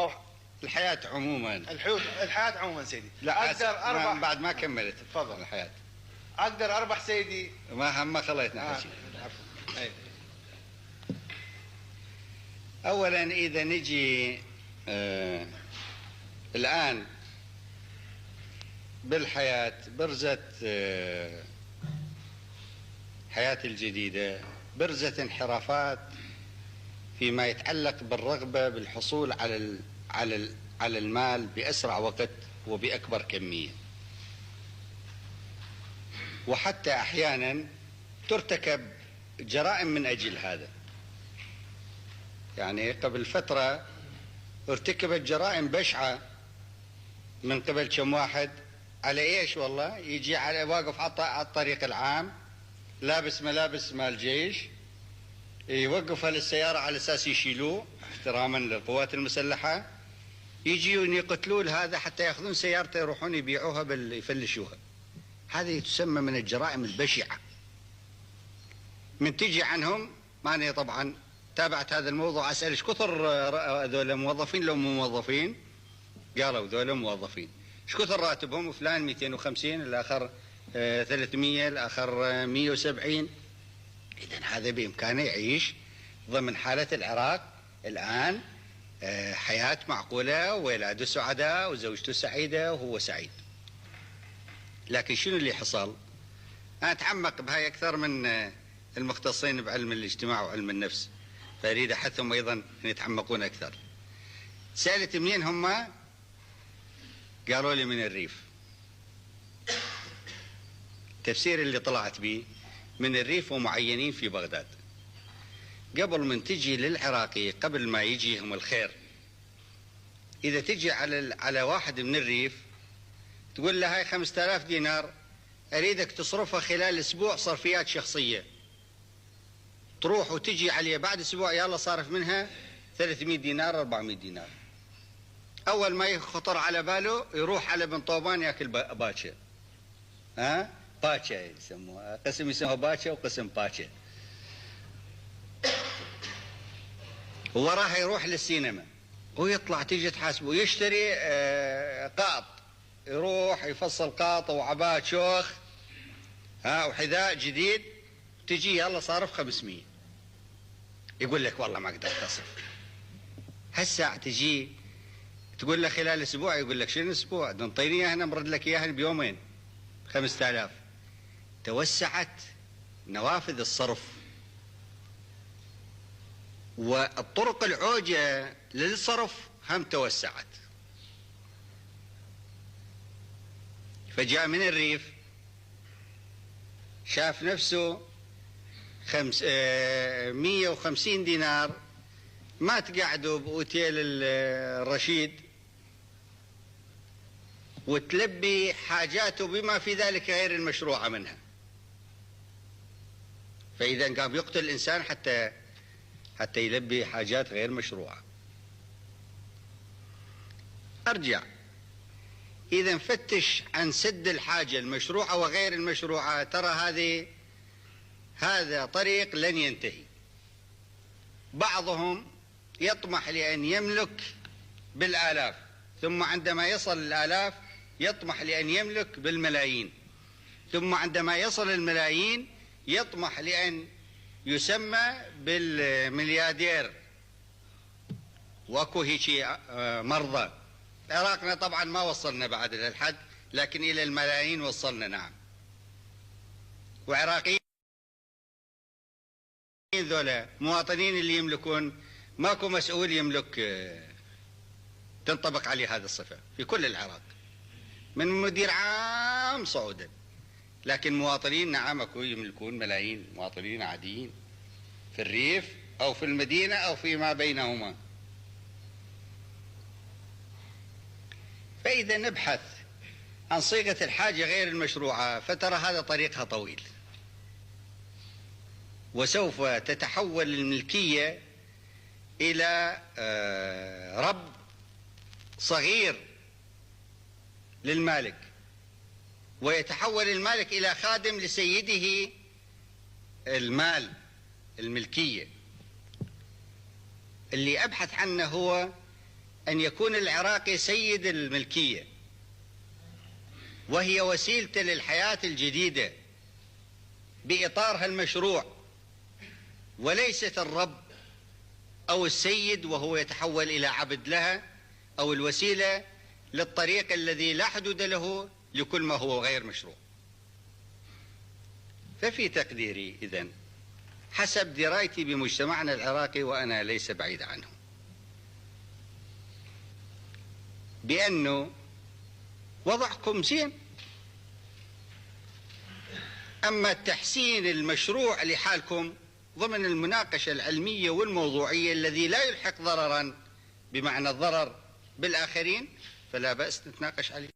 أو الحياة عموما. الحياة عموما سيدي. لا أقدر أربح بعد ما كملت. تفضل. الحياة أقدر أربح سيدي. ما خليتنا حكي. عفوا. أي. أولا إذا نجي الآن بالحياة برزت حياة الجديدة، برزت انحرافات فيما يتعلق بالرغبة بالحصول على المال بأسرع وقت وبأكبر كمية، وحتى أحيانا ترتكب جرائم من أجل هذا. يعني قبل فترة ارتكبت جرائم بشعة من قبل كم واحد على ايش؟ والله يجي على واقف على الطريق العام لابس ملابس مال جيش، يوقف للسيارة على اساس يشيلوه احتراما للقوات المسلحة، يجيون يقتلون هذا حتى ياخذون سيارته يروحون يبيعوها يفلشوها. هذه تسمى من الجرائم البشعة. من تجي عنهم، ماني طبعا تابعت هذا الموضوع، اسال ايش كثر هذول موظفين لو مو موظفين؟ قالوا ذول موظفين. ايش كثر راتبهم؟ فلان 250، الاخر 300، الاخر 170. اذا هذا بامكانه يعيش ضمن حاله العراق الان حياه معقوله، واولاده سعداء وزوجته سعيده وهو سعيد. لكن شنو اللي حصل؟ انا اتعمق بهاي اكثر من المختصين بعلم الاجتماع وعلم النفس، فاريد احثهم ايضا ان يتعمقون اكثر. سالت منين هم؟ قالوا لي من الريف. التفسير اللي طلعت به من الريف ومعينين في بغداد. قبل من تجي للعراقي، قبل ما يجيهم الخير، إذا تجي على واحد من الريف تقول له هاي 5000 دينار أريدك تصرفها خلال أسبوع صرفيات شخصية. تروح وتجي عليه بعد أسبوع يلا صارف منها 300 دينار 400 دينار. أول ما يخطر على باله يروح على بن طوبان ياكل باتشا. باتشا يسموها، قسم يسموها باتشا وقسم باتشا. وراها يروح للسينما ويطلع تيجي تحاسبه، يشتري قاط، يروح يفصل قاط وعباءة شوخ وحذاء جديد، تجي يلا صارف 500. يقول لك والله ما اقدر اصرف. هالساعة تجي تقول له خلال اسبوع، يقول لك شنو اسبوع؟ نطيني اياها نمرد لك اياها بيومين 5000. توسعت نوافذ الصرف والطرق العوجة للصرف هم توسعت. فجاء من الريف شاف نفسه 150 دينار ما تقعدوا بأوتيل الرشيد وتلبي حاجاته بما في ذلك غير المشروعة منها. فإذا قام يقتل الإنسان حتى يلبي حاجات غير مشروعة. أرجع، إذا نفتش عن سد الحاجة المشروعة وغير المشروعة، ترى هذا طريق لن ينتهي. بعضهم يطمح لأن يملك بالآلاف، ثم عندما يصل الآلاف يطمح لأن يملك بالملايين، ثم عندما يصل الملايين يطمح لأن يسمى بالملياردير. واكو هيك مرضى. عراقنا طبعا ما وصلنا بعد للحد، لكن إلى الملايين وصلنا نعم. وعراقيين ذولا مواطنين اللي يملكون، ماكو مسؤول يملك تنطبق عليه هذه الصفة في كل العراق من مدير عام صعودا. لكن مواطنين نعم اكو يملكون ملايين، مواطنين عاديين في الريف او في المدينة او فيما بينهما. فإذا نبحث عن صيغة الحاجة غير المشروعة، فترى هذا طريقها طويل، وسوف تتحول الملكية إلى رب صغير للمالك، ويتحول المالك إلى خادم لسيده المال الملكية. اللي أبحث عنه هو أن يكون العراقي سيد الملكية، وهي وسيلته للحياة الجديدة بإطارها المشروع، وليست الرب أو السيد وهو يتحول إلى عبد لها، أو الوسيلة للطريق الذي لا حدود له لكل ما هو غير مشروع. ففي تقديري إذن حسب درايتي بمجتمعنا العراقي، وأنا ليس بعيد عنه، بأنه وضعكم زين، أما التحسين المشروع لحالكم ضمن المناقشة العلمية والموضوعية الذي لا يلحق ضررا بمعنى الضرر بالآخرين، فلا بأس نتناقش عليه.